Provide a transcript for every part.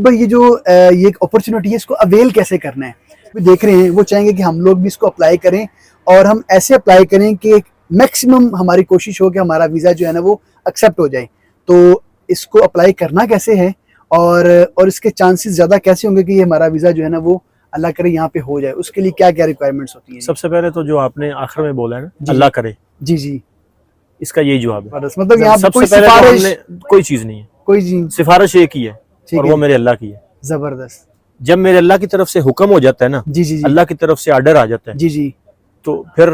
بھائی یہ جو یہ ایک اپرچونٹی ہے اس کو اویل کیسے کرنا ہے؟ دیکھ رہے ہیں وہ چاہیں گے کہ ہم لوگ بھی اس کو اپلائی کریں اور ہم ایسے اپلائی کریں کہ میکسیمم ہماری کوشش ہو کہ ہمارا ویزا جو ہے نا وہ ایکسیپٹ ہو جائے. تو اس کو اپلائی کرنا کیسے ہے اور اس کے چانسز زیادہ کیسے ہوں گے کہ یہ ہمارا ویزا جو ہے نا وہ اللہ کرے یہاں پہ ہو جائے؟ اس کے لیے کیا کیا ریکوائرمنٹس ہوتی ہیں؟ سب سے پہلے تو جو آپ نے آخر میں بولا ہے نا اللہ کرے، جی جی اس کا یہی جواب ہے. مطلب یہاں سب کوئی سے پہلے تو ہم سفارش نے کوئی چیز نہیں ہے، کوئی جی سفارش ایک ہی ہے اور وہ میرے اللہ کی ہے. زبردست. جب میرے اللہ کی طرف سے حکم ہو جاتا ہے نا، جی جی جی اللہ کی طرف سے آرڈر آ جاتا ہے جی جی تو پھر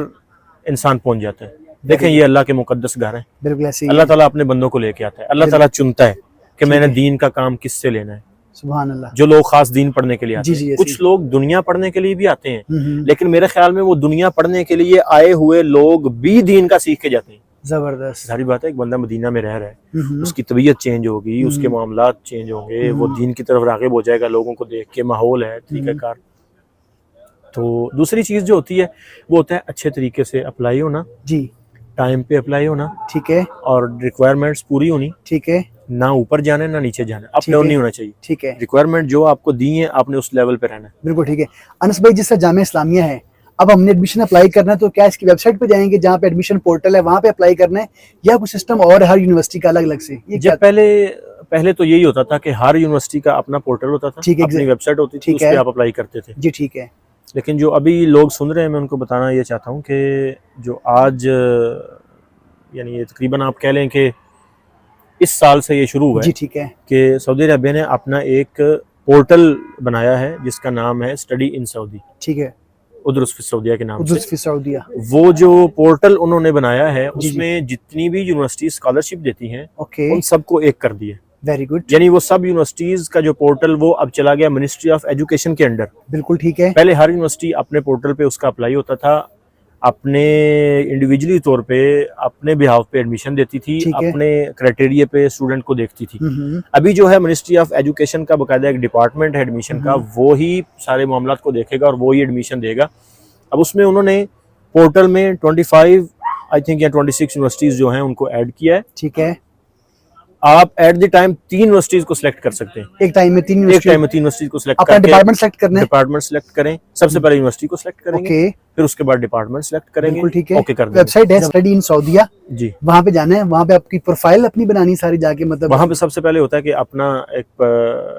انسان پہنچ جاتا ہے. دیکھیں یہ اللہ کے مقدس گھر ہیں، بالکل ایسے ہی اللہ تعالیٰ اپنے بندوں کو لے کے آتا ہے. اللہ تعالیٰ چنتا ہے کہ میں نے دین کا کام کس سے لینا ہے. سبحان اللہ. جو لوگ خاص دین پڑھنے کے لیے آتے ہیں، کچھ لوگ دنیا پڑھنے کے لیے بھی آتے ہیں، لیکن میرے خیال میں وہ دنیا پڑھنے کے لیے آئے ہوئے لوگ بھی دین کا سیکھ کے جاتے ہیں. زبردست. ظاہری بات ہے ایک بندہ مدینہ میں رہ رہا ہے، اس کی طبیعت چینج ہوگی، اس کے معاملات چینج ہوں گے، وہ دین کی طرف راغب ہو جائے گا لوگوں کو دیکھ کے، ماحول ہے طریقہ کار. تو دوسری چیز جو ہوتی ہے وہ ہوتا ہے اچھے طریقے سے اپلائی ہونا، جی ٹائم پہ اپلائی ہونا، ٹھیک ہے اور ریکوائرمنٹس پوری ہونی، ٹھیک ہے نہ اوپر جانا ہے نہ نیچے جانا ہے، اپ ڈاؤن نہیں ہونا چاہیے. ٹھیک ہے ریکوائرمنٹ جو آپ کو دی ہیں آپ نے اس لیول پہ رہنا ہے. بالکل ٹھیک ہے. انس بھائی جس طرح جامعہ اسلامیہ ہے، اب ہم نے ایڈمیشن اپلائی کرنا ہے تو کیا اس کی ویب سائٹ پہ جائیں گے جہاں پہ ایڈمیشن پورٹل ہے وہاں پہ اپلائی کرنا ہے یا کوئی سسٹم اور ہر یونیورسٹی کا الگ الگ سے؟ جب پہلے تو یہی ہوتا تھا کہ ہر یونیورسٹی کا اپنا پورٹل ہوتا تھا، اپنی ویب سائٹ ہوتی تھی، اس پہ آپ اپلائی کرتے تھے. جی ٹھیک ہے. لیکن جو ابھی لوگ سن رہے ہیں میں ان کو بتانا یہ چاہتا ہوں کہ جو آج یعنی یہ تقریباً آپ کہہ لیں کہ اس سال سے یہ شروع ہوا ہے، جی ٹھیک ہے کہ سعودی عربیہ نے اپنا ایک پورٹل بنایا ہے جس کا نام ہے اسٹڈی ان سعودی. ٹھیک ہے. ادرس فی السعودیہ کے نام سے. ادرس فی السعودیہ. وہ جو پورٹل انہوں نے بنایا ہے اس میں جتنی بھی یونیورسٹی اسکالرشپ دیتی ہیں ان سب کو ایک کر دیا. Very good. یعنی وہ سب یونیورسٹیز کا جو پورٹل وہ اب چلا گیا منسٹری آف ایجوکیشن کے انڈر. بالکل ٹھیک ہے. پہلے ہر یونیورسٹی اپنے پورٹل پہ اس کا اپلائی ہوتا تھا، اپنے انڈیویجلی طور پہ اپنے بہاف پہ ایڈمیشن دیتی تھی، اپنے کرائٹیریا پہ اسٹوڈنٹ کو دیکھتی تھی. ابھی جو ہے منسٹری آف ایجوکیشن کا باقاعدہ ایک ڈپارٹمنٹ ہے ایڈمیشن کا، وہی سارے معاملات کو دیکھے گا اور وہی ایڈمیشن دے گا. اب اس میں انہوں نے پورٹل میں 25 آئی تھنک یا 26 یونیورسٹیز جو ہیں ان کو ایڈ کیا ہے. ٹھیک ہے. آپ ایٹ دی ٹائم 3 یونیورسٹیز کو سلیکٹ کر سکتے ہیں. ایک ٹائم میں 3 یونیورسٹیز کو سلیکٹ اپنا ڈپارٹمنٹ سلیکٹ کرنا ہے. ڈپارٹمنٹ سلیکٹ کریں، سب سے پہلے یونیورسٹی کو سلیکٹ کریں گے، پھر اس کے بعد ڈپارٹمنٹ سلیکٹ کریں گے. ٹھیک ہے. اوکے کر دیں. ویب سائٹ ہے اسٹڈی ان سعودیہ، جی وہاں پہ جانا ہے، وہاں پہ آپ کی پروفائل اپنی بنانی ساری جا کے، مطلب وہاں پہ سب سے پہلے ہوتا ہے کہ اپنا ایک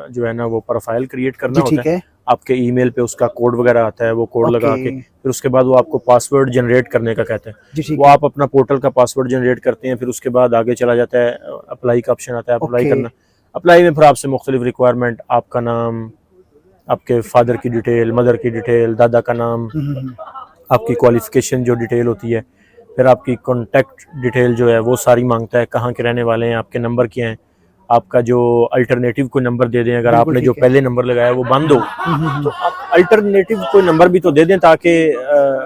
جو ہے نا وہ پروفائل کریٹ کرنا ہوتا ہے. آپ کے ای میل پہ اس کا کوڈ وغیرہ آتا ہے، وہ کوڈ لگا کے پھر اس کے بعد وہ آپ کو پاسورڈ جنریٹ کرنے کا کہتے ہیں. وہ آپ اپنا پورٹل کا پاسورڈ جنریٹ کرتے ہیں، پھر اس کے بعد آگے چلا جاتا ہے، اپلائی کا آپشن آتا ہے، اپلائی کرنا. اپلائی میں پھر آپ سے مختلف ریکوائرمنٹ، آپ کا نام، آپ کے فادر کی ڈیٹیل، مدر کی ڈیٹیل، دادا کا نام، آپ کی کوالیفیکیشن جو ڈیٹیل ہوتی ہے، پھر آپ کی کانٹیکٹ ڈیٹیل جو ہے وہ ساری مانگتا ہے، کہاں کے رہنے والے ہیں، آپ کے نمبر کیا ہیں، آپ کا جو الٹرنیٹیو کوئی نمبر دے دیں، اگر آپ نے جو پہلے نمبر لگایا وہ بند ہو تو آپ الٹرنیٹیو کوئی نمبر بھی تو دے دیں تاکہ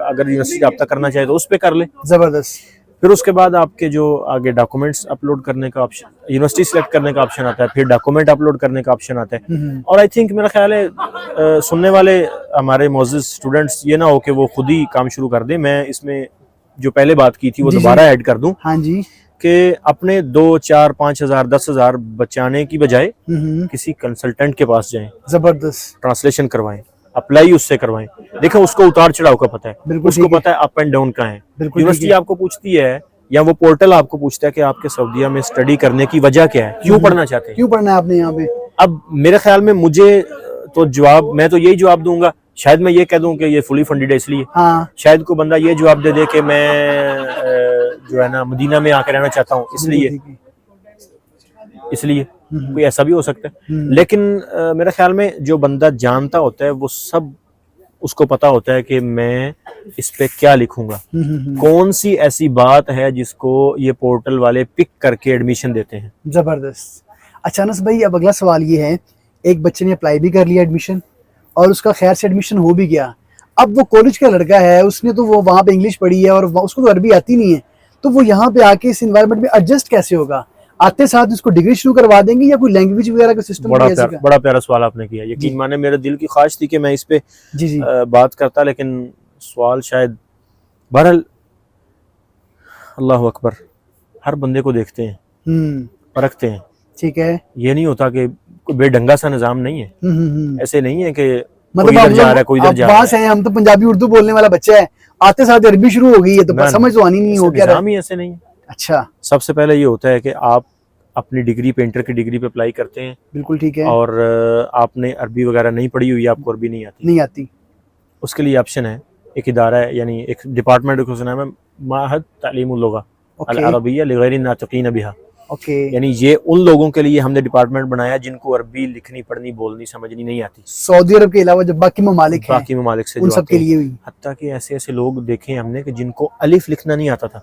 اگر یونیورسٹی رابطہ کرنا چاہے تو اس پہ کر لیں. زبردست. پھر اس کے بعد آپ کے جو آگے ڈاکومنٹس اپلوڈ کرنے کا آپشن، یونیورسٹی سلیکٹ کرنے کا آپشن آتا ہے، پھر ڈاکومنٹ اپلوڈ کرنے کا آپشن آتا ہے. اور آئی تھنک میرا خیال ہے سننے والے ہمارے معزز اسٹوڈنٹس یہ نہ ہو کہ وہ خود ہی کام شروع کر دیں. میں اس میں جو پہلے بات کی تھی وہ دوبارہ ایڈ کر دوں. ہاں جی. کہ اپنے 2 4 5 ہزار 10 ہزار بچانے کی بجائے کسی کنسلٹنٹ کے پاس جائیں. زبردست. ٹرانسلیشن کروائیں، اپلائی اس سے کروائیں. دیکھیں اس کو اتار چڑھاؤ کا پتہ ہے، اس کو پتہ ہے اپ اینڈ ڈاؤن کا ہے. یونیورسٹی آپ کو پوچھتی ہے یا وہ پورٹل آپ کو پوچھتا ہے کہ آپ کے سعودیہ میں اسٹڈی کرنے کی وجہ کیا ہے، کیوں پڑھنا چاہتے ہیں، کیوں پڑھنا ہے آپ نے یہاں پہ. اب میرے خیال میں مجھے تو میں تو یہی جواب دوں گا. شاید میں یہ کہہ دوں کہ یہ فلی فنڈیڈ ہے اس لیے، شاید کوئی بندہ یہ جواب دے دے کہ میں جو ہے نا مدینہ میں آ کے رہنا چاہتا ہوں اس لیے کوئی ایسا بھی ہو سکتا ہے. لیکن میرے خیال میں جو بندہ جانتا ہوتا ہے وہ سب اس کو پتا ہوتا ہے کہ میں اس پہ کیا لکھوں گا، کون سی ایسی بات ہے جس کو یہ پورٹل والے پک کر کے ایڈمیشن دیتے ہیں. زبردست. اچھا انس بھائی اب اگلا سوال یہ ہے، ایک بچے نے اپلائی بھی کر لیا ایڈمیشن اور اس کا خیر سے ایڈمیشن ہو بھی گیا. اب وہ کالج کا لڑکا ہے، اس نے تو وہ وہاں پہ انگلش پڑھی ہے اور اس کو تو عربی آتی نہیں ہے، تو وہ یہاں پہ آ کے اس انوائرمنٹ میں ایڈجسٹ کیسے ہوگا؟ آتے ساتھ اس کو ڈگری شروع کروا دیں گے یا کوئی لینگویج وغیرہ کا سسٹم؟ بڑا پیارا سوال آپ نے کیا. یقین مانے میرے دل کی خواہش تھی کہ میں اس پہ بات کرتا، لیکن سوال شاید بہرحال اللہ اکبر، ہر بندے کو دیکھتے ہیں، پرکھتے ہیں. ٹھیک ہے. یہ نہیں ہوتا کہ کوئی بے ڈنگا سا نظام نہیں ہے, ایسے نہیں ہے کہ مطلب کوئی ادھر جا رہا ہے کوئی ادھر جا رہا ہے. ہم تو پنجابی اردو بولنے والا بچہ ہے, آتے ساتھ عربی شروع ہو گئی ہے تو سمجھ تو آنی نہیں ہو کیا نظام ہی ایسے نہیں ہے. اچھا, سب سے پہلے یہ ہوتا ہے کہ آپ اپنی ڈگری پہ, انٹر کی ڈگری پہ اپلائی کرتے ہیں. بالکل ٹھیک ہے. اور آپ نے عربی وغیرہ نہیں پڑھی ہوئی, آپ کو عربی نہیں آتی, اس کے لیے آپشن ہے, ایک ادارہ ہے یعنی ایک ڈپارٹمنٹ کا نام ہے معہد تعلیم اللغہ العربیہ لغیر الناطقین بہا. یعنی یہ ان لوگوں کے لیے ہم نے ڈپارٹمنٹ بنایا جن کو عربی لکھنی پڑھنی بولنی سمجھنی نہیں آتی. سعودی عرب کے علاوہ جو باقی ممالک سے جو آتے ہیں, حتیٰ کہ ایسے ایسے لوگ دیکھے ہم نے کہ جن کو الف لکھنا نہیں آتا تھا.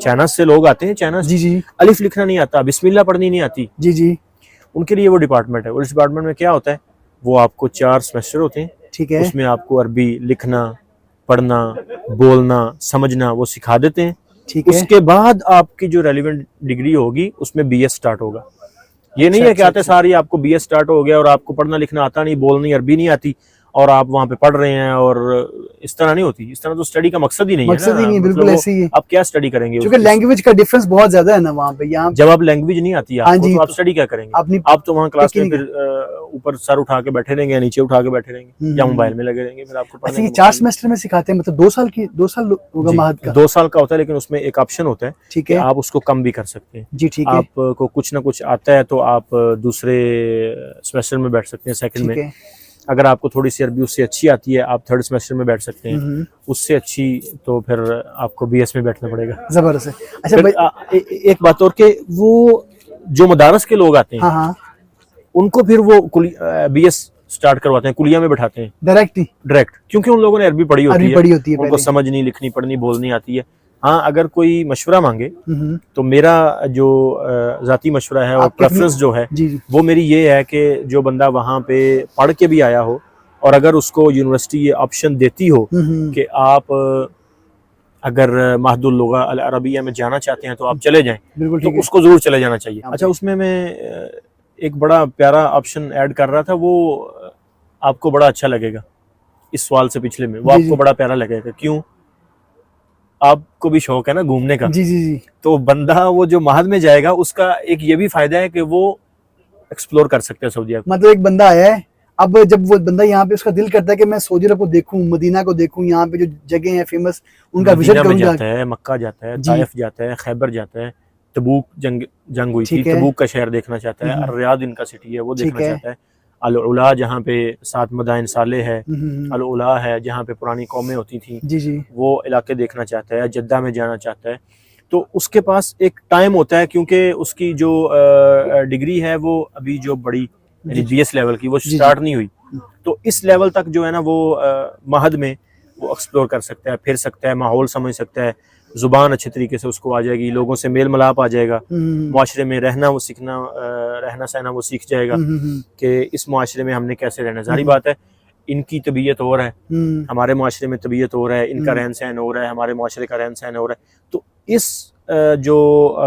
چائنا سے لوگ آتے ہیں, چائنا سے الف لکھنا نہیں آتا, بسم اللہ پڑھنی نہیں آتی, ان کے لیے وہ ڈپارٹمنٹ ہے. اس ڈپارٹمنٹ میں کیا ہوتا ہے, وہ آپ کو 4 سیمسٹر ہوتے ہیں, ٹھیک ہے, اس میں آپ کو عربی لکھنا پڑھنا بولنا سمجھنا وہ سکھا دیتے ہیں. اس کے بعد آپ کی جو ریلیونٹ ڈگری ہوگی اس میں بی ایس سٹارٹ ہوگا. یہ نہیں ہے کہ آتے ساری آپ کو بی ایس سٹارٹ ہو گیا اور آپ کو پڑھنا لکھنا آتا نہیں, بولنی عربی نہیں آتی اور آپ وہاں پہ پڑھ رہے ہیں, اور اس طرح نہیں ہوتی. اس طرح تو اسٹڈی کا مقصد ہی نہیں ہے. بالکل ایسے ہی آپ کیا اسٹڈی کریں گے, کیونکہ لینگویج کا ڈفرنس بہت زیادہ ہے نا وہاں پہ. یہاں جب آپ لینگویج نہیں آتی آپ کو تو آپ اسٹڈی کیا کریں گے؟ آپ تو وہاں کلاس میں پھر اوپر سر اٹھا کے بیٹھے رہیں گے, نیچے اٹھا کے بیٹھے رہیں گے, یا موبائل میں لگے رہیں گے. پھر آپ کو پڑھنے کا 4 سیمسٹر میں سکھاتے ہیں, مطلب 2 سال ہوگا معہد کا. 2 سال کا ہوتا ہے, لیکن اس میں ایک آپشن ہوتا ہے کہ آپ اس کو کم بھی کر سکتے ہیں. آپ کو کچھ نہ کچھ آتا ہے تو آپ دوسرے سیمسٹر میں بیٹھ سکتے ہیں, سیکنڈ میں. اگر آپ کو تھوڑی سی عربی اس سے اچھی آتی ہے آپ 3rd سیمسٹر میں بیٹھ سکتے ہیں, اس سے اچھی تو پھر آپ کو بی ایس میں بیٹھنا پڑے گا. زبردست ہے. اچھا ایک بات اور کہ وہ جو مدارس کے لوگ آتے ہیں ان کو پھر وہ بی ایس سٹارٹ کرواتے ہیں, کلیہ میں بٹھاتے ہیں ڈائریکٹ, کیونکہ ان لوگوں نے عربی پڑھی ہوتی ہے, ان کو سمجھنی لکھنی پڑھنی بولنی آتی ہے. ہاں اگر کوئی مشورہ مانگے تو میرا جو ذاتی مشورہ ہے اور پریفرنس جو ہے وہ میری یہ ہے کہ جو بندہ وہاں پہ پڑھ کے بھی آیا ہو اور اگر اس کو یونیورسٹی یہ آپشن دیتی ہو کہ آپ اگر معہد اللغہ العربیہ میں جانا چاہتے ہیں تو آپ چلے جائیں, تو اس کو ضرور چلے جانا چاہیے. اچھا, اس میں ایک بڑا پیارا آپشن ایڈ کر رہا تھا, وہ آپ کو بڑا اچھا لگے گا اس سوال سے پچھلے میں, وہ آپ کو بڑا پیارا لگے گا. کیوں؟ آپ کو بھی شوق ہے نا گھومنے کا, تو بندہ وہ جو معہد میں جائے گا اس کا ایک یہ بھی فائدہ ہے کہ وہ ایکسپلور کر سکتے ہیں سعودیہ کو. مطلب ایک بندہ آیا ہے, اب جب وہ بندہ یہاں پہ اس کا دل کرتا ہے کہ میں سعودی عرب کو دیکھوں, مدینہ کو دیکھوں, یہاں پہ جو جگہ ہیں فیمس ان کا وزٹ کروں. جاتا ہے, مکہ جاتا ہے, طائف جاتا ہے, خیبر جاتا ہے, تبوک جنگ ہوئی تھی, تبوک کا شہر دیکھنا چاہتا ہے, الریاض ان کا سٹی ہے وہ دیکھنا چاہتا ہے, العلا جہاں پہ 7 مدائن صالح ہے, العلا ہے جہاں پہ پرانی قومیں ہوتی تھیں, وہ علاقے دیکھنا چاہتا ہے, جدہ میں جانا چاہتا ہے. تو اس کے پاس ایک ٹائم ہوتا ہے کیونکہ اس کی جو ڈگری ہے وہ ابھی جو بڑی بی ایس لیول کی وہ سٹارٹ نہیں ہوئی, تو اس لیول تک جو ہے نا وہ معہد میں وہ ایکسپلور کر سکتا ہے, پھر سکتا ہے, ماحول سمجھ سکتا ہے, زبان اچھے طریقے سے اس کو آ جائے گی, لوگوں سے میل ملاپ آ جائے گا, معاشرے میں رہنا وہ سیکھنا, رہنا سہنا وہ سیکھ جائے گا کہ اس معاشرے میں ہم نے کیسے رہنا. ظاہری بات ہے ان کی طبیعت اور ہے, ہمارے معاشرے میں طبیعت اور ہے, ان کا رہن سہن اور ہے, ہمارے معاشرے کا رہن سہن اور ہے. تو اس جو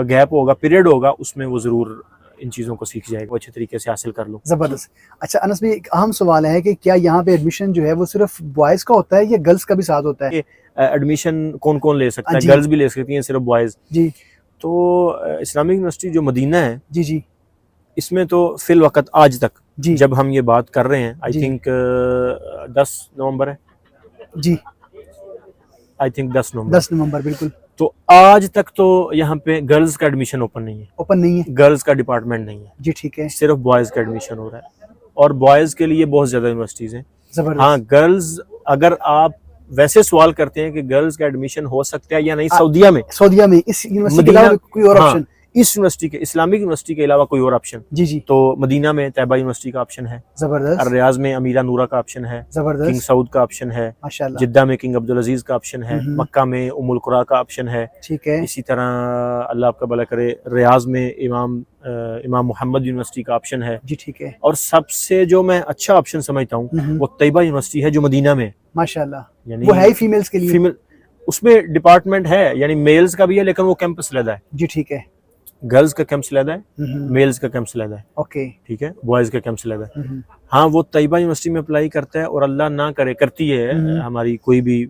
گیپ ہوگا, پیریڈ ہوگا, اس میں وہ ضرور ان چیزوں کو سیکھ جائے گا, اچھے طریقے سے حاصل کر لو. زبردست. اچھا انس بھائی, ایک اہم سوال ہے کہ کیا یہاں پہ ایڈمیشن جو ہے وہ صرف بوائز کا ہوتا ہے یا گرلز کا بھی ساتھ ہوتا ہے؟ ایڈمیشن کون کون لے سکتا ہے؟ گرلز بھی لے سکتی ہیں, صرف بوائز. تو اسلامک یونیورسٹی جو مدینہ ہے اس میں تو فی الوقت آج تک جب ہم یہ بات کر رہے ہیں آئی تھنک 10 نومبر ہے, آئی تھنک 10 نومبر بالکل. تو آج تک تو یہاں پہ گرلز کا ایڈمیشن اوپن نہیں ہے, گرلز کا ڈپارٹمنٹ نہیں ہے. ٹھیک ہے, صرف بوائز کا ایڈمیشن ہو رہا ہے, اور بوائز کے لیے بہت زیادہ یونیورسٹیز ہیں. ہاں گرلز, اگر آپ ویسے سوال کرتے ہیں کہ گرلز کا ایڈمیشن ہو سکتا ہے یا نہیں سعودیہ میں اس یونیورسٹی کے علاوہ کوئی اور آپشن, اس یونیورسٹی کے اسلامک یونیورسٹی کے علاوہ کوئی اور آپشن تو مدینہ میں طیبہ یونیورسٹی کا آپشن ہے, الریاض میں امیرہ نورہ کا آپشن ہے, کنگ سعود کا آپشن ہے, جدہ میں کنگ عبدالعزیز کا آپشن ہے, مکہ میں ام القریٰ کا آپشن ہے, اسی طرح اللہ آپ کا بھلا کرے ریاض میں امام محمد یونیورسٹی کا آپشن ہے. اور سب سے جو میں اچھا آپشن سمجھتا ہوں وہ طیبہ یونیورسٹی ہے جو مدینہ میں ماشاءاللہ, یعنی وہ ہے فیمیلز کے لیے, اس میں ڈپارٹمنٹ ہے, یعنی میلز کا بھی ہے لیکن وہ کیمپس علیحدہ ہے. ٹھیک ہے, گرلز کا کیمپس علیحدہ ہے, میلز کا کیمپس علیحدہ ہے, ٹھیک ہے, بوائز کا کیمپس علیحدہ ہے. ہاں وہ طیبہ یونیورسٹی میں اپلائی کرتا ہے اور اللہ نہ کرے کرتی ہے ہماری کوئی بھی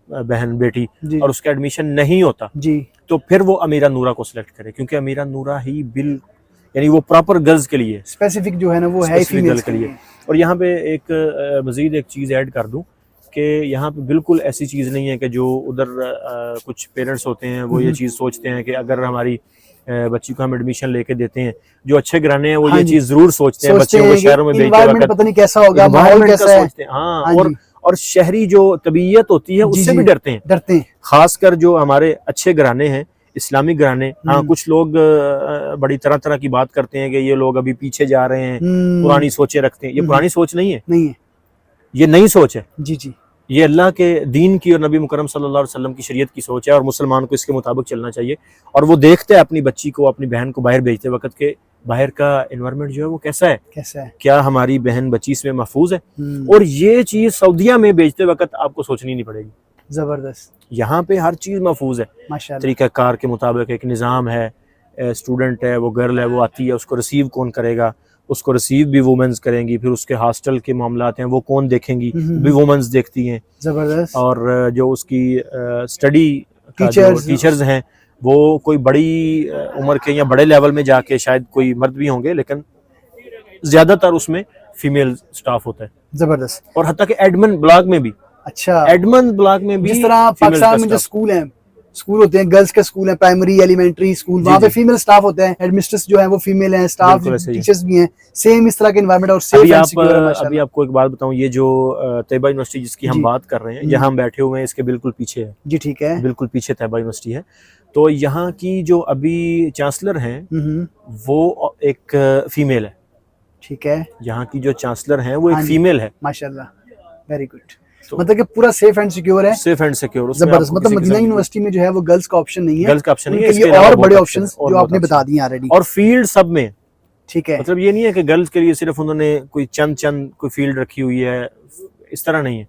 بہن بیٹی اور اس کا ایڈمیشن نہیں ہوتا, تو پھر وہ امیرہ نورہ کو سلیکٹ کرے, کیونکہ امیرہ نورہ ہی یعنی وہ پراپر گرلز کے لیے اسپیسیفک جو ہے نا وہ ہے فیمیل کے لیے. اور یہاں پہ ایک مزید ایک چیز ایڈ کر دوں کہ یہاں پہ بالکل ایسی چیز نہیں ہے کہ جو ادھر کچھ پیرنٹس ہوتے ہیں وہ یہ چیز سوچتے ہیں کہ اگر ہماری بچی کو ہم ایڈمیشن لے کے دیتے ہیں, جو اچھے گھرانے ہیں وہ یہ چیز ضرور سوچتے ہیں بچے کو شہروں میں بھیجتے وقت پتہ نہیں کیسا ہوگا, ماحول کیسا ہے. ہاں, اور شہری جو طبیعت ہوتی ہے اس سے بھی ڈرتے ہیں, خاص کر جو ہمارے اچھے گھرانے ہیں, اسلامک گھرانے. ہاں کچھ لوگ بڑی طرح طرح کی بات کرتے ہیں کہ یہ لوگ ابھی پیچھے جا رہے ہیں, پرانی سوچیں رکھتے ہیں. یہ پرانی سوچ نہیں ہے, یہ نئی سوچ ہے. جی جی, یہ اللہ کے دین کی اور نبی مکرم صلی اللہ علیہ وسلم کی شریعت کی سوچ ہے, اور مسلمان کو اس کے مطابق چلنا چاہیے. اور وہ دیکھتے ہیں اپنی بچی کو, اپنی بہن کو باہر بھیجتے وقت کہ باہر کا انوائرمنٹ جو ہے وہ کیسا ہے, کیا ہماری بہن بچی اس میں محفوظ ہے. اور یہ چیز سعودیہ میں بھیجتے وقت آپ کو سوچنی نہیں پڑے گی. زبردست. یہاں پہ ہر چیز محفوظ ہے, طریقہ کار کے مطابق ایک نظام ہے. اسٹوڈنٹ ہے, وہ گرل ہے, وہ آتی ہے, اس کو ریسیو کون کرے گا, اس کو ریسیو بھی وومنز کریں گی. پھر اس کے ہاسٹل کے معاملات ہیں وہ کون دیکھیں گی, بھی وومنز دیکھتی ہیں. زبردست. اور جو اس کی اسٹڈی ٹیچرز ہیں وہ کوئی بڑی عمر کے یا بڑے لیول میں جا کے, شاید کوئی مرد بھی ہوں گے لیکن زیادہ تر اس میں فیمیل سٹاف ہوتا ہے. زبردست. اور حتیٰ کہ ایڈمن بلاک میں بھی, اچھا ایڈمن بلاک میں بھی جس طرح پاکستان میں جو اسکول ہیں, اسکول ہوتے ہیں گرلز کے اسکول ہیں, پرائمری ایلیمنٹری اسکول, وہاں پہ فیمیل سٹاف ہوتے ہیں, ہیڈ مسٹرس جو ہیں وہ فیمیل ہیں, سٹاف ٹیچرز بھی ہیں, سیم اس طرح کے انوائرمنٹ اور سیف اینڈ سیکیور ہے. ابھی آپ کو ایک بات بتاؤں, یہ جو طیبہ یونیورسٹی جس کی ہم بات کر رہے ہیں, یہاں ہم بیٹھے ہوئے ہیں اس کے بالکل پیچھے ہے. جی ٹھیک ہے, بالکل پیچھے طیبہ یونیورسٹی ہے. تو یہاں کی جو ابھی چانسلر ہیں وہ ایک فیمیل ہے. ٹھیک ہے, یہاں کی جو چانسلر ہیں وہ ایک فیمیل ہے. ماشاءاللہ, ویری گڈ. مطلب کہ پورا سیف اینڈ سیکیور ہے. Safe and secure. زبردست. مطلب مدینہ یونیورسٹی میں جو ہے وہ گرلز کا آپشن نہیں ہے, گرلز کا آپشن نہیں ہے, اس کے لیے اور بڑے آپشنز جو آپ نے بتا دیے آلریڈی. اور فیلڈ سب میں. ٹھیک ہے, مطلب یہ نہیں ہے کہ گرلز کے لیے صرف انہوں نے کوئی چند کوئی فیلڈ رکھی ہوئی ہے, اس طرح نہیں ہے.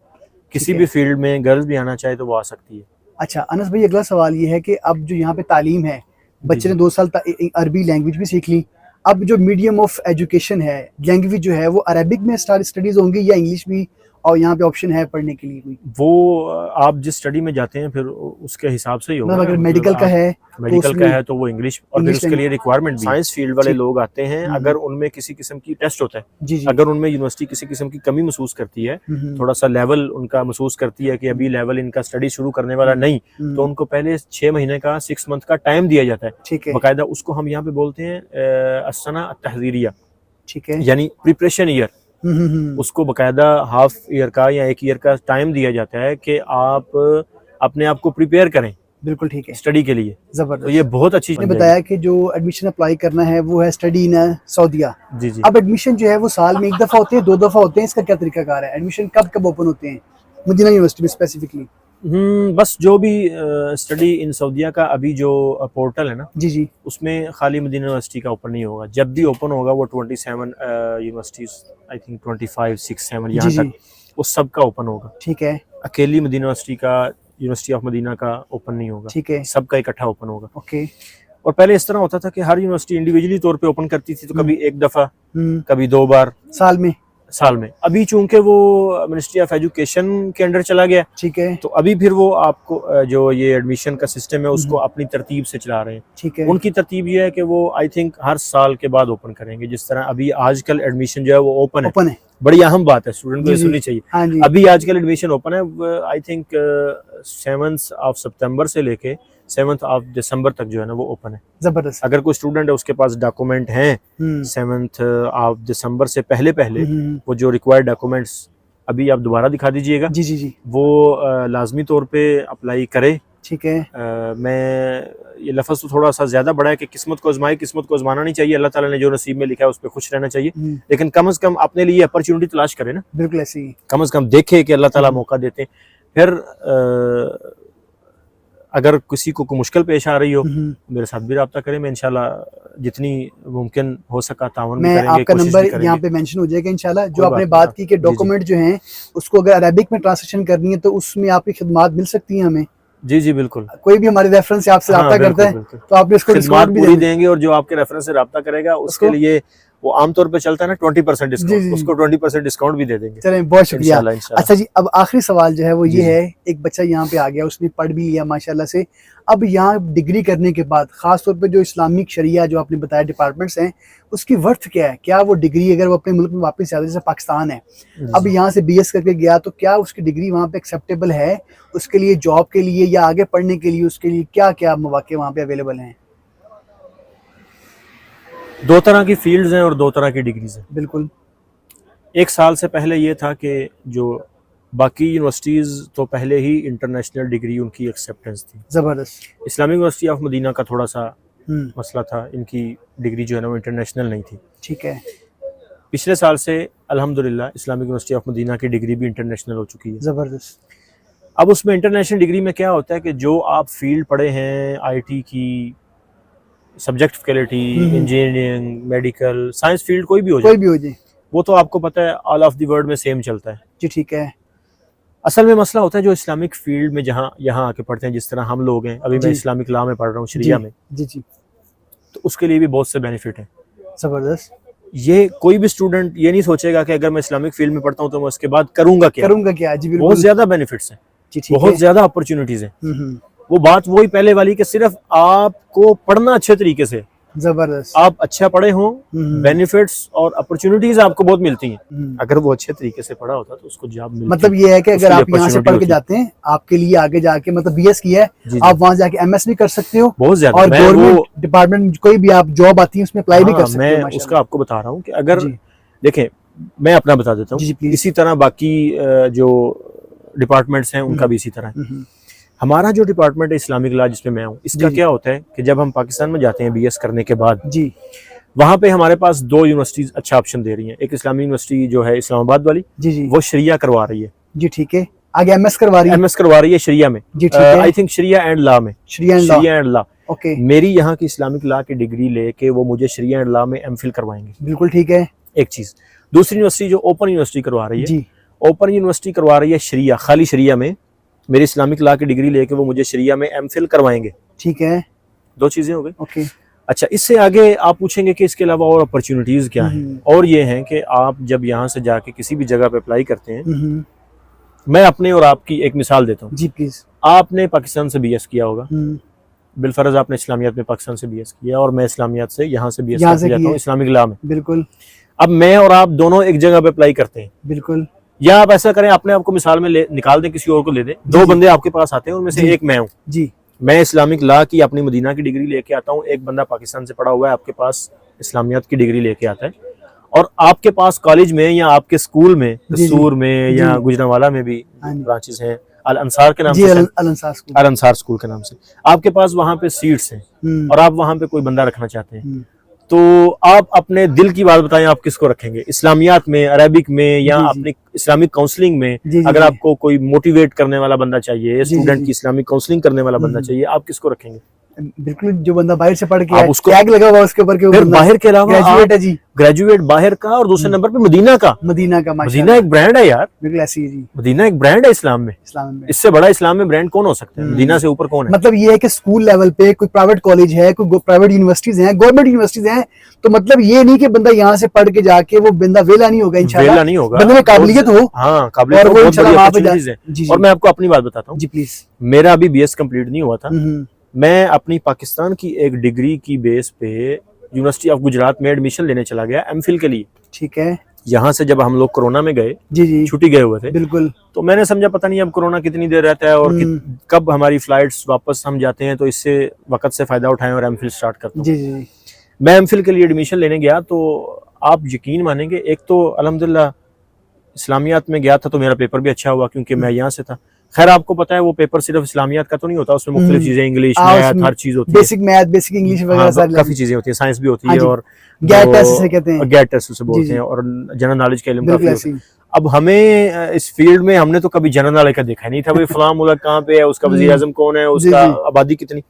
کسی بھی فیلڈ میں گرلز بھی آنا چاہے تو وہ آ سکتی ہے. اچھا انس بھائی, اگلا سوال یہ ہے کہ اب جو یہاں پہ تعلیم ہے, بچے نے 2 سال عربی لینگویج بھی سیکھ لی, اب جو میڈیم آف ایجوکیشن ہے, لینگویج جو ہے وہ عربک میں اسٹڈیز ہوں گی یا انگلش بھی, اور یہاں پہ آپشن ہے پڑھنے کے لیے کوئی؟ وہ آپ جس اسٹڈی میں جاتے ہیں پھر اس کے حساب سے ہی ہوگا. اگر میڈیکل کا ہے تو وہ انگلش, اور پھر اس کے لیے ریکوائرمنٹ بھی. سائنس فیلڈ والے لوگ آتے ہیں, اگر ان میں کسی قسم کی ٹیسٹ ہوتا ہے, اگر ان میں یونیورسٹی کسی قسم کی کمی محسوس کرتی ہے, تھوڑا سا لیول ان کا محسوس کرتی ہے کہ ابھی لیول ان کا اسٹڈی شروع کرنے والا نہیں, تو ان کو پہلے 6 مہینے کا 6 منتھ کا ٹائم دیا جاتا ہے باقاعدہ. اس کو ہم یہاں پہ بولتے ہیں السنہ التحضیریہ, ٹھیک ہے, یعنی پریپریشن ایئر. اس کو باقاعدہ ہاف ایئر کا یا 1 ایئر کا ٹائم دیا جاتا ہے کہ آپ اپنے آپ کو پریپیئر کریں. بالکل ٹھیک ہے, اسٹڈی کے لیے. زبردست. تو یہ بہت اچھی نے بتایا کہ جو ایڈمیشن اپلائی کرنا ہے وہ ہے اسٹڈی ان سعودیہ. جی جی. اب ایڈمیشن جو ہے وہ سال میں 1 دفعہ ہوتے ہیں, 2 دفعہ ہوتے ہیں, اس کا کیا طریقہ کار ہے؟ ایڈمیشن کب اوپن ہوتے ہیں مدینہ یونیورسٹی میں اسپیسیفکلی؟ بس جو بھی اسٹڈی ان سعودیہ کا ابھی جو پورٹل ہے نا, جی جی, اس میں خالی مدینہ یونیورسٹی کا اوپن نہیں ہوگا. جب بھی اوپن ہوگا وہ 27 یونیورسٹیز, آئی تھنک 25 6 7 یہاں تک, وہ سب کا اوپن ہوگا. ٹھیک ہے, اکیلی مدینہ یونیورسٹی کا, یونیورسٹی آف مدینہ کا اوپن نہیں ہوگا. ٹھیک ہے, سب کا اکٹھا اوپن ہوگا. اوکے. اور پہلے اس طرح ہوتا تھا کہ ہر یونیورسٹی انڈیویجلی طور پہ اوپن کرتی تھی, تو کبھی 1 دفعہ, کبھی 2 بار سال میں. ابھی چونکہ وہ منسٹری آف ایجوکیشن کے انڈر چلا گیا, ٹھیک ہے, تو ابھی پھر وہ آپ کو جو یہ ایڈمیشن کا سسٹم ہے اس کو اپنی ترتیب سے چلا رہے ہیں. ٹھیک ہے, ان کی ترتیب یہ ہے کہ وہ آئی تھنک ہر سال کے بعد اوپن کریں گے. جس طرح ابھی آج کل ایڈمیشن جو ہے وہ اوپن ہے. بڑی اہم بات ہے, اسٹوڈنٹ کو یہ سننی چاہیے. ابھی آج کل ایڈمیشن اوپن ہے, آئی تھنک 7 سپتمبر سے لے کے 7 دسمبر تک جو ہے نا وہ اوپن ہے. زبردست. اگر کوئی اسٹوڈنٹ ہے اس کے پاس ڈاکومنٹ ہیں 7 دسمبر سے پہلے وہ جو ریکوائرڈ ڈاکومنٹس ابھی آپ دوبارہ دکھا دیجئے گا, جی جی جی, وہ لازمی طور پہ اپلائی کرے. ٹھیک ہے. میں یہ لفظ تو تھوڑا سا زیادہ بڑا ہے کہ قسمت کو آزمائے, قسمت کو آزمانا نہیں چاہیے. اللہ تعالیٰ نے جو نصیب میں لکھا ہے اس پہ خوش رہنا چاہیے, لیکن کم از کم اپنے لیے اپرچونٹی تلاش کرے نا. بالکل ایسی, کم از کم دیکھے کہ اللہ تعالیٰ موقع دیتے ہیں. پھر اگر کسی کو کوئی مشکل پیش آ رہی ہو میرے ساتھ بھی رابطہ کریں, میں انشاءاللہ جتنی ممکن ہو سکا تعاون بھی کریں گے. آپ کا نمبر یہاں پہ مینشن ہو جائے گا انشاءاللہ. جو آپ نے بات کی کہ ڈاکومنٹ جو ہیں اس کو اگر عربک میں ٹرانسلیشن کرنی ہے تو اس میں آپ کی خدمات مل سکتی ہیں ہمیں. جی جی بالکل, کوئی بھی ہمارے ریفرنس سے آپ سے رابطہ کرتا ہے تو آپ اس کو خدمات پوری دیں گے, اور جو آپ کے ریفرنس سے رابطہ کرے گا اس کے لیے وہ عام طور پہ چلتا ہے نا 20% ڈسکاؤنٹ, اس کو 20% ڈسکاؤنٹ بھی دے دیں گے. چلیں بہت شکریہ. اچھا جی, اب آخری سوال جو ہے وہ یہ ہے, ایک بچہ یہاں پہ آ گیا, اس نے پڑھ بھی لیا ماشاءاللہ سے, اب یہاں ڈگری کرنے کے بعد خاص طور پہ جو اسلامک شریعہ جو آپ نے بتایا ڈپارٹمنٹس ہیں, اس کی ورتھ کیا ہے؟ کیا وہ ڈگری اگر وہ اپنے ملک میں واپس جاتا ہے, جیسے پاکستان ہے, اب یہاں سے BS کر کے گیا, تو کیا اس کی ڈگری وہاں پہ ایکسیپٹیبل ہے اس کے لیے جاب کے لیے, یا آگے پڑھنے کے لیے اس کے لیے کیا کیا مواقع وہاں پہ اویلیبل ہیں؟ دو طرح کی فیلڈز ہیں اور دو طرح کی ڈگریز ہیں. بالکل. ایک سال سے پہلے یہ تھا کہ جو باقی یونیورسٹیز تو پہلے ہی انٹرنیشنل ڈگری ان کی ایکسیپٹنس تھی. زبردست. اسلامک یونیورسٹی آف مدینہ کا تھوڑا سا مسئلہ تھا, ان کی ڈگری جو ہے نا وہ انٹرنیشنل نہیں تھی. ٹھیک ہے. پچھلے سال سے الحمدللہ اسلامک یونیورسٹی آف مدینہ کی ڈگری بھی انٹرنیشنل ہو چکی ہے. زبردست. اب اس میں انٹرنیشنل ڈگری میں کیا ہوتا ہے کہ جو آپ فیلڈ پڑھے ہیں, IT کی subject faculty, engineering, medical, science field کوئی بھی ہو جائے, وہ تو آپ کو پتہ ہے آل آف دی ورلڈ میں سیم چلتا ہے. جی ٹھیک ہے. اصل میں مسئلہ ہوتا ہے جو اسلامک فیلڈ میں جہاں یہاں آ کے پڑھتے ہیں, جس طرح ہم لوگ ہیں, ابھی میں اسلامک لا میں پڑھ رہا ہوں, شریعہ میں, جی تو اس کے لیے بھی بہت سے بینیفٹ ہیں. زبردست. یہ کوئی بھی اسٹوڈنٹ یہ نہیں سوچے گا کہ اگر میں اسلامک فیلڈ میں پڑھتا ہوں تو میں اس کے بعد کروں گا کیا. جی بالکل. بہت زیادہ بینیفٹس ہیں, بہت زیادہ اپرچونیٹیز ہیں. وہ بات وہی پہلے والی کہ صرف آپ کو پڑھنا اچھے طریقے سے, زبردست, آپ اچھا پڑھے ہوں, بینیفٹس اور اپرچونیٹیز آپ کو بہت ملتی ہیں. اگر وہ اچھے طریقے سے پڑھا ہوتا تو اس کو جاب ملتی. مطلب یہ ہے کہ اگر آپ یہاں سے پڑھ کے جاتے ہیں, آپ کے لیے آگے جا کے مطلب BS کیا ہے, آپ وہاں جا کے MS بھی کر سکتے ہو بہت زیادہ, اور گورنمنٹ ڈپارٹمنٹ کوئی بھی آپ جاب آتی ہے اس میں اپلائی بھی کر سکتے ہو. میں اس کا آپ کو بتا رہا ہوں کہ اگر دیکھیں, میں اپنا بتا دیتا ہوں, اسی طرح باقی جو ڈپارٹمنٹس ہیں ان کا بھی اسی طرح ہے. ہمارا جو ڈپارٹمنٹ ہے اسلامک لا جس میں میں ہوں, اس کا کیا ہوتا ہے کہ جب ہم پاکستان میں جاتے ہیں BS کرنے کے بعد, وہاں پہ ہمارے پاس 2 یونیورسٹیز اچھا آپشن دے رہی ہیں. ایک اسلامی یونیورسٹی جو ہے اسلام آباد والی, وہ شریعہ کروا رہی ہے. جی ٹھیک ہے. آگے MS کروا رہی ہے شریعہ میں, آئی تھنک شریعہ اینڈ لا میں, شریعہ اینڈ لا. میری یہاں کی اسلامک لا کی ڈگری لے کے وہ مجھے شریعہ اینڈ لا میں MPhil کروائیں گے. بالکل ٹھیک ہے. ایک چیز. دوسری یونیورسٹی جو اوپن یونیورسٹی کروا رہی ہے, اوپن یونیورسٹی کروا رہی ہے شریعہ, خالی شریعہ میں میری اسلامک لا کی ڈگری لے کے وہ مجھے شریعہ میں MPhil کروائیں گے. ٹھیک ہے. 2 چیزیں ہو گئی. اچھا, اس سے آگے آپ پوچھیں گے کہ اس کے علاوہ اور اپرچونیٹیز کیا ہیں, اور یہ ہیں کہ آپ جب یہاں سے جا کے کسی بھی جگہ پہ اپلائی کرتے ہیں, میں اپنے اور آپ کی ایک مثال دیتا ہوں. جی پلیز. آپ نے پاکستان سے BS کیا ہوگا, بالفرض آپ نے اسلامیات میں پاکستان سے BS کیا, اور میں اسلامیات سے یہاں سے BS کر جاتا ہوں اسلامک لا میں. بالکل. اب میں اور آپ دونوں ایک جگہ پہ اپلائی کرتے ہیں. بالکل. یا آپ ایسا کریں, اپنے آپ کو مثال میں نکال دیں, کسی اور کو لے دیں, 2 بندے آپ کے پاس آتے ہیں, ان میں سے ایک میں ہوں. میں اسلامک لا کی اپنی مدینہ کی ڈگری لے کے آتا ہوں, ایک بندہ پاکستان سے پڑھا ہوا ہے آپ کے پاس اسلامیات کی ڈگری لے کے آتا ہے, اور آپ کے پاس کالج میں یا آپ کے اسکول میں, قصور میں یا گجرانوالہ میں بھی برانچز ہیں, الانصار کے نام سے, الانصار اسکول کے نام سے, آپ کے پاس وہاں پہ سیٹس ہیں, اور آپ وہاں پہ کوئی بندہ رکھنا چاہتے ہیں, تو آپ اپنے دل کی بات بتائیں, آپ کس کو رکھیں گے؟ اسلامیات میں, عربک میں, یا اپنی اسلامک کاؤنسلنگ میں؟ اگر آپ کو کوئی موٹیویٹ کرنے والا بندہ چاہیے, اسٹوڈنٹ کی اسلامک کاؤنسلنگ کرنے والا بندہ چاہیے, آپ کس کو رکھیں گے؟ بالکل, جو بندہ باہر سے پڑھ کے اس کو ٹیگ لگا ہوا اس کے اوپر کہ پھر باہر کے علاوہ گریجویٹ ہے, گریجویٹ باہر کا, اور دوسرے نمبر پہ مدینہ کا. مدینہ ایک برانڈ ہے یار, بالکل ایسی ہے جی, مدینہ ایک برانڈ ہے اسلام میں. اس سے بڑا اسلام میں برانڈ کون ہو سکتا ہے؟ مدینہ سے اوپر کون ہے؟ مطلب یہ ہے کہ اسکول لیول پہ کوئی پرائیویٹ کالج ہے, کوئی پرائیویٹ یونیورسٹیز ہیں, گورنمنٹ یونیورسٹیز ہیں, تو مطلب یہ نہیں کہ بندہ یہاں سے پڑھ کے جا کے وہ بندہ ویلا نہیں ہوگا, انشاءاللہ ویلا نہیں ہوگا, بندے میں قابلیت ہو. ہاں, قابلیت ہو, بہت بڑی اپرچونٹیز ہیں. اور میں آپ کو اپنی بات بتاتا ہوں. جی پلیز. میرا ابھی BS کمپلیٹ نہیں ہوا تھا, میں اپنی پاکستان کی ایک ڈگری کی بیس پہ یونیورسٹی آف گجرات میں ایڈمیشن لینے چلا گیا MPhil کے لیے. ٹھیک ہے. یہاں سے جب ہم لوگ کورونا میں گئے, چھٹی گئے ہوئے تھے, بالکل, تو میں نے سمجھا پتہ نہیں اب کورونا کتنی دیر رہتا ہے اور کب ہماری فلائٹس واپس ہم جاتے ہیں, تو اس سے وقت سے فائدہ اٹھائیں اور MPhil سٹارٹ کرتا ہوں. میں MPhil کے لیے ایڈمیشن لینے گیا, تو آپ یقین مانیں گے, ایک تو الحمدللہ اسلامیات میں گیا تھا تو میرا پیپر بھی اچھا ہوا کیونکہ میں یہاں سے تھا. خیر آپ کو پتا ہے وہ پیپر صرف اسلامیات کا تو نہیں ہوتا, اس میں مختلف چیزیں, انگلش, میتھ, ہر چیز ہوتی ہے, بیسک میتھ, بیسک انگلش وغیرہ کافی چیزیں ہوتی ہیں, سائنس بھی ہوتی ہے, اور گیٹ ٹیسٹ سے کہتے ہیں, گیٹ ٹیسٹ سے بولتے ہیں, اور جنرل نالج کا علم کافی ہوتا ہے. اب ہمیں اس فیلڈ میں ہم نے تو کبھی جنرل نالج کا دیکھا نہیں تھا, بھائی فلاں ملک کہاں پہ ہے, اس کا وزیر اعظم کون ہے, اس کا آبادی کتنی.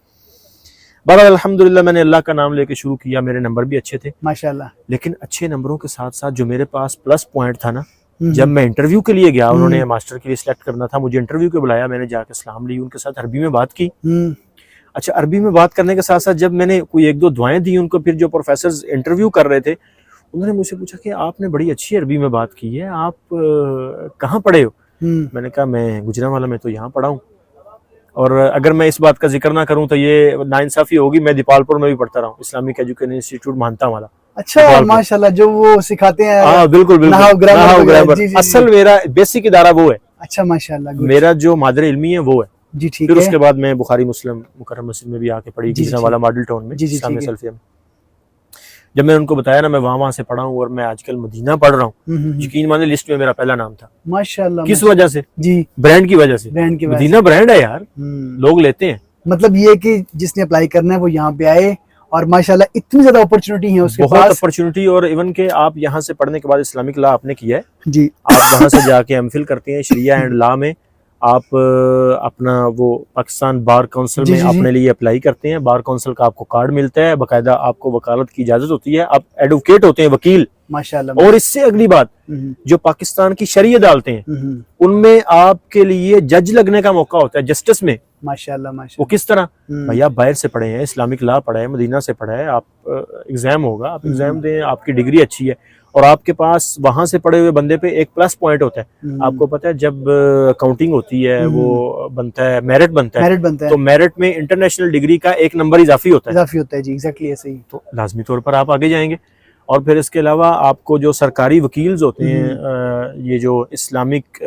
بہرحال الحمدللہ میں نے اللہ کا نام لے کے شروع کیا, میرے نمبر بھی اچھے تھے ماشاءاللہ. لیکن اچھے نمبروں کے ساتھ ساتھ جو میرے پاس پلس پوائنٹ تھا نا, جب میں انٹرویو کے لیے گیا, انہوں نے ماسٹر کے لیے سلیکٹ کرنا تھا, مجھے انٹرویو کے بلایا, میں نے جا کے سلام لی, ان کے ساتھ عربی میں بات کی. اچھا, عربی میں بات کرنے کے ساتھ ساتھ جب میں نے کوئی 1-2 دعائیں دی ان کو, پھر جو پروفیسرز انٹرویو کر رہے تھے انہوں نے مجھ سے پوچھا کہ آپ نے بڑی اچھی عربی میں بات کی ہے, آپ کہاں پڑھے ہو؟ میں نے کہا میں گجرانوالہ میں تو یہاں پڑھا ہوں, اور اگر میں اس بات کا ذکر نہ کروں تو یہ ناانصافی ہوگی, میں دیپال پور میں بھی پڑھتا رہا ہوں, اسلامک ایجوکیشن انسٹیٹیوٹ مانتا والا. اچھا ماشاءاللہ, جو وہ سکھاتے ہیں. ہاں بالکل نحو گرامر. اصل میرا بیسک ادارہ وہ ہے. اچھا ماشاءاللہ, میرا جو مادر علمی ہے وہ ہے. جی ٹھیک پھر ہے. اس کے بعد میں بخاری مسلم مکرم مسجد میں بھی آ کے پڑھی, گجرانوالہ ماڈل ٹاؤن میں اسلامیہ سلفیہ میں. جب میں ان کو بتایا نا میں وہاں سے پڑھا ہوں اور میں آج کل مدینہ پڑھ رہا ہوں, یقین مانے لسٹ میں میرا پہلا نام تھا. ماشاءاللہ. کس وجہ سے؟ جی برانڈ کی وجہ سے. مدینہ برانڈ ہے یار, لوگ لیتے ہیں. مطلب یہ کہ جس نے اپلائی کرنا ہے وہ یہاں پہ آئے, اور ماشاءاللہ اتنی زیادہ اپرچونٹی ہیں اس کے پاس, بہت اپرچونٹی. اور ایون کہ آپ یہاں سے پڑھنے کے بعد اسلامک لا آپ نے کیا ہے جی, آپ وہاں سے جا کے ایم فل کرتے ہیں شریعہ اینڈ لا میں, آپ اپنا وہ پاکستان بار کونسل میں اپنے لیے اپلائی کرتے ہیں. بار کونسل کا آپ کو کارڈ ملتا ہے, باقاعدہ آپ کو وکالت کی اجازت ہوتی ہے, آپ ایڈوکیٹ ہوتے ہیں, وکیل ماشاءاللہ. اور اس سے اگلی بات, جو پاکستان کی شرعی عدالتیں ہیں ان میں آپ کے لیے جج لگنے کا موقع ہوتا ہے, جسٹس میں. ماشاءاللہ وہ کس طرح؟ بھائی آپ باہر سے پڑھے ہیں, اسلامک لا پڑھا ہے, مدینہ سے پڑھا ہے, آپ ایگزام ہوگا, آپ ایگزام دیں, آپ کی ڈگری اچھی ہے, اور آپ کے پاس وہاں سے پڑھے ہوئے بندے پہ ایک پلس پوائنٹ ہوتا ہے. آپ کو پتہ ہے جب کاؤنٹنگ ہوتی ہے وہ بنتا ہے, میرٹ بنتا ہے, تو میرٹ میں انٹرنیشنل ڈگری کا ایک نمبر اضافی ہوتا ہے. جی ایگزیکٹلی ایسے ہی. تو لازمی طور پر آپ آگے جائیں گے. اور پھر اس کے علاوہ آپ کو جو سرکاری وکیلز ہوتے ہیں, یہ جو اسلامک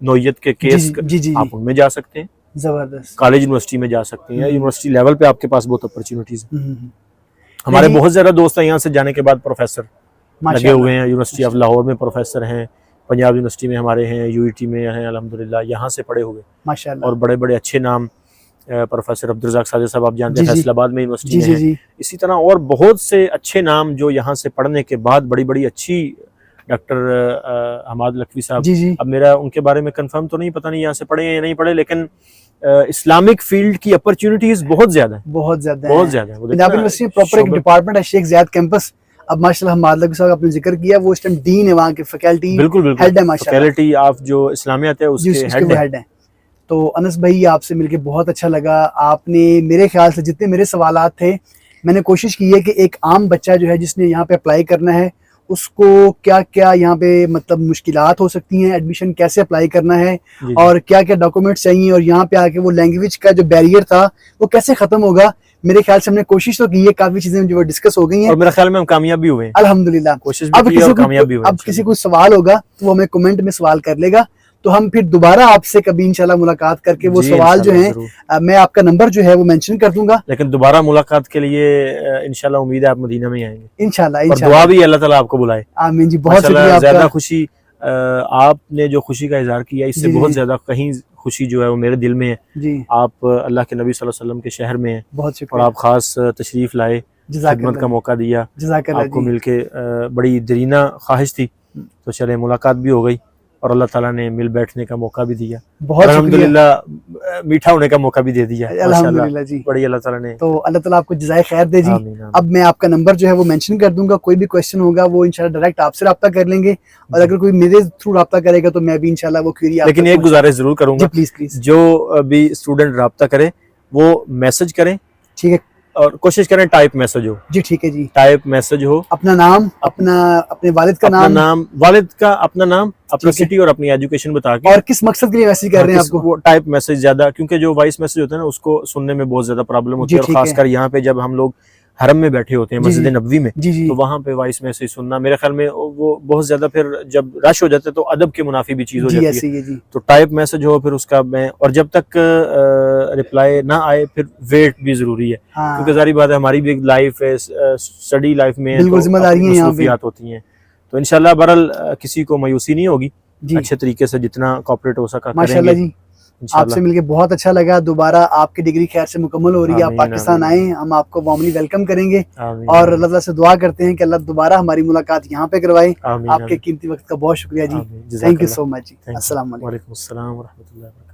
نوعیت کے کیس, آپ ان میں جا سکتے ہیں. زبردست. کالج یونیورسٹی میں جا سکتے ہیں, یونیورسٹی لیول پہ آپ کے پاس بہت اپرچونیٹیز ہیں. ہمارے بہت زیادہ دوست ہیں یہاں سے جانے کے بعد پروفیسر لگے ہوئے ہیں. یونیورسٹی آف لاہور میں پروفیسر ہیں, پنجاب یونیورسٹی میں ہمارے ہیں, یو ای ٹی میں ہیں الحمدللہ, یہاں سے پڑھے ہوئے ماشاءاللہ. اور بڑے بڑے اچھے نام, پروفیسر عبدالرزاق ساجد صاحب آپ جانتے ہیں فیصل آباد میں یونیورسٹی میں ہیں. اسی طرح اور بہت سے اچھے نام جو یہاں سے پڑھنے کے بعد بڑی بڑی اچھی, ڈاکٹر حماد لکھوی صاحب, اب میرا ان کے بارے میں کنفرم تو نہیں, پتہ نہیں یہاں سے پڑھے ہیں یا نہیں پڑھے, لیکن اسلامک فیلڈ کی اپرچونیٹیز بہت زیادہ ہیں, بہت زیادہ ہیں. پنجاب یونیورسٹی پراپر ایک ڈپارٹمنٹ ہے شیخ زیاد کیمپس. اب ماشاءاللہ حماد لکھوی صاحب آپ نے ذکر کیا, وہ اس ٹائم ڈین ہے وہاں کے, فیکلٹی ہیڈ ہے ماشاءاللہ, فیکلٹی آف جو اسلامیات ہے اس کے ہیڈ ہیں. تو انس بھائی آپ سے مل کے بہت اچھا لگا. آپ نے میرے خیال سے جتنے میرے سوالات تھے, میں نے کوشش کی ہے کہ ایک عام بچہ جو ہے جس نے یہاں پہ اپلائی کرنا ہے, اس کو کیا کیا یہاں پہ مطلب مشکلات ہو سکتی ہیں, ایڈمیشن کیسے اپلائی کرنا ہے, اور کیا کیا ڈاکومنٹس چاہیے, اور یہاں پہ آ کے وہ لینگویج کا جو بیریئر تھا وہ کیسے ختم ہوگا. میرے خیال سے ہم نے کوشش تو کی ہے, کافی چیزیں جو ڈسکس ہو گئی ہیں, اور میرے خیال میں ہم کامیاب بھی ہوئے ہیں الحمدللہ. کوشش بھی کی اور کامیاب بھی ہوئے. اب کسی کو سوال ہوگا تو وہ ہمیں کمنٹ میں سوال کر لے گا, تو ہم پھر دوبارہ آپ سے کبھی انشاءاللہ ملاقات کر کے وہ سوال جو ہیں, میں آپ کا نمبر جو ہے وہ مینشن کر دوں گا. لیکن دوبارہ ملاقات کے لیے انشاءاللہ امید ہے آپ مدینہ میں آئیں گے انشاءاللہ. اور دعا بھی اللہ تعالیٰ آپ کو بلائے. آمین جی, بہت شکریہ. زیادہ خوشی آپ نے جو خوشی کا اظہار کیا, اس سے بہت زیادہ کہیں خوشی جو ہے وہ میرے دل میں ہے. جی آپ اللہ کے نبی صلی اللہ علیہ وسلم کے شہر میں ہیں, بہت شکریہ, اور آپ خاص تشریف لائے, خدمت کا موقع دیا, آپ کو مل کے بڑی دیرینہ خواہش تھی, تو چلے ملاقات بھی ہو گئی, اور اللہ تعالیٰ نے مل بیٹھنے کا موقع بھی دیا, الحمدللہ میٹھا ہونے کا موقع بھی دے دیا الحمدللہ. جی بڑی اللہ تعالیٰ نے, تو اللہ تعالیٰ آپ کو جزائے خیر دے. جی اب میں آپ کا نمبر جو ہے وہ مینشن کر دوں گا, کوئی بھی کویشچن ہوگا وہ انشاءاللہ ڈائریکٹ آپ سے رابطہ کر لیں گے, اور اگر کوئی میرے تھرو رابطہ کرے گا تو میں بھی انشاءاللہ وہ کیوری. لیکن ایک گزارش ضرور کروں گا, پلیز پلیز, جو بھی اسٹوڈنٹ رابطہ کرے وہ میسج کریں, ٹھیک ہے, اور کوشش کریں ٹائپ میسج ہو. جی ٹھیک ہے. جی ٹائپ میسج ہو, اپنا نام, اپنے والد کا نام, والد کا اپنا نام, اپنا سٹی اور اپنی ایجوکیشن بتا کے, اور کس مقصد کے لیے میسج کر رہے ہیں آپ کو. وہ ٹائپ میسج زیادہ, کیونکہ جو وائس میسج ہوتا ہے نا اس کو سننے میں بہت زیادہ پرابلم ہوتی ہے, اور خاص کر یہاں پہ جب ہم لوگ حرم میں بیٹھے ہوتے ہیں مسجد نبوی میں, تو وہاں پہ وائس میسج سننا میرے خیال میں وہ بہت زیادہ پھر جب رش ہو جاتا ہے تو ادب کے منافی بھی چیز ہو جاتی ہے. تو ٹائپ میسج ہو, پھر اس کا میں, اور جب تک رپلائی نہ آئے پھر ویٹ بھی ضروری ہے, کیونکہ ظاہری بات ہے ہماری بھی ایک لائف ہے, اسٹڈی لائف میں مصروفیات ہوتی ہیں. تو انشاءاللہ بہرحال کسی کو مایوسی نہیں ہوگی, اچھے طریقے سے جتنا کوآپریٹ ہو سکا کریں گے. جی آپ سے مل کے بہت اچھا لگا. دوبارہ آپ کی ڈگری خیر سے مکمل ہو رہی ہے, آپ پاکستان آئیں, ہم آپ کو وارملی ویلکم کریں گے, اور اللہ تعالیٰ سے دعا کرتے ہیں کہ اللہ دوبارہ ہماری ملاقات یہاں پہ کروائے. آپ کے قیمتی وقت کا بہت شکریہ جی, تھینک یو سو مچ جی. السلام علیکم. وعلیکم السلام ورحمۃ اللہ.